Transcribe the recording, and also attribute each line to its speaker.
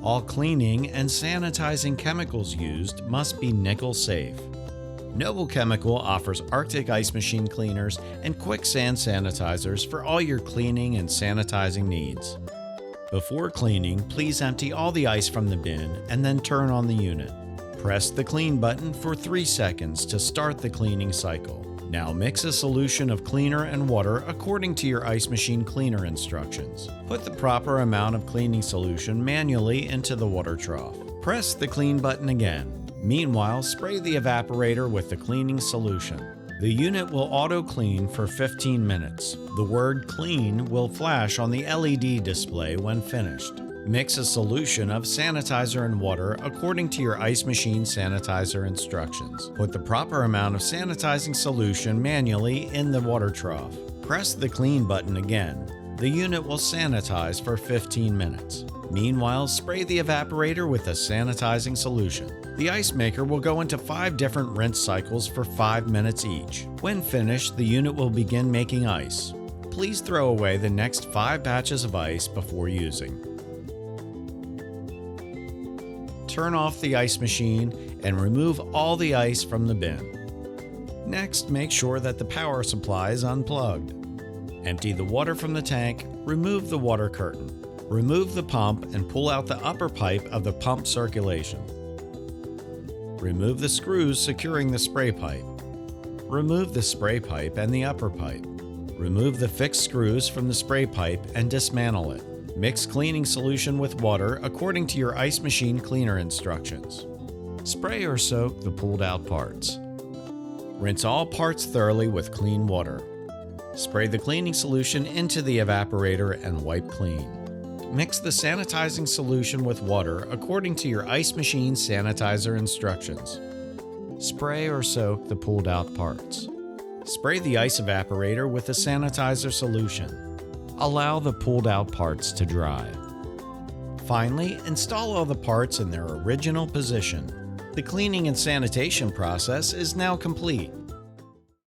Speaker 1: All cleaning and sanitizing chemicals used must be nickel safe. Noble Chemical offers Arctic ice machine cleaners and quicksand sanitizers for all your cleaning and sanitizing needs. Before cleaning, please empty all the ice from the bin and then turn on the unit. Press the clean button for 3 seconds to start the cleaning cycle. Now mix a solution of cleaner and water according to your ice machine cleaner instructions. Put the proper amount of cleaning solution manually into the water trough. Press the clean button again. Meanwhile, spray the evaporator with the cleaning solution. The unit will auto-clean for 15 minutes. The word "clean" will flash on the LED display when finished. Mix a solution of sanitizer and water according to your ice machine sanitizer instructions. Put the proper amount of sanitizing solution manually in the water trough. Press the clean button again. The unit will sanitize for 15 minutes. Meanwhile, spray the evaporator with a sanitizing solution. The ice maker will go into 5 different rinse cycles for 5 minutes each. When finished, the unit will begin making ice. Please throw away the next 5 batches of ice before using. Turn off the ice machine and remove all the ice from the bin. Next, make sure that the power supply is unplugged. Empty the water from the tank, remove the water curtain. Remove the pump and pull out the upper pipe of the pump circulation. Remove the screws securing the spray pipe. Remove the spray pipe and the upper pipe. Remove the fixed screws from the spray pipe and dismantle it. Mix cleaning solution with water according to your ice machine cleaner instructions. Spray or soak the pulled out parts. Rinse all parts thoroughly with clean water. Spray the cleaning solution into the evaporator and wipe clean. Mix the sanitizing solution with water according to your ice machine sanitizer instructions. Spray or soak the pulled out parts. Spray the ice evaporator with the sanitizer solution. Allow the pulled out parts to dry. Finally, install all the parts in their original position. The cleaning and sanitation process is now complete.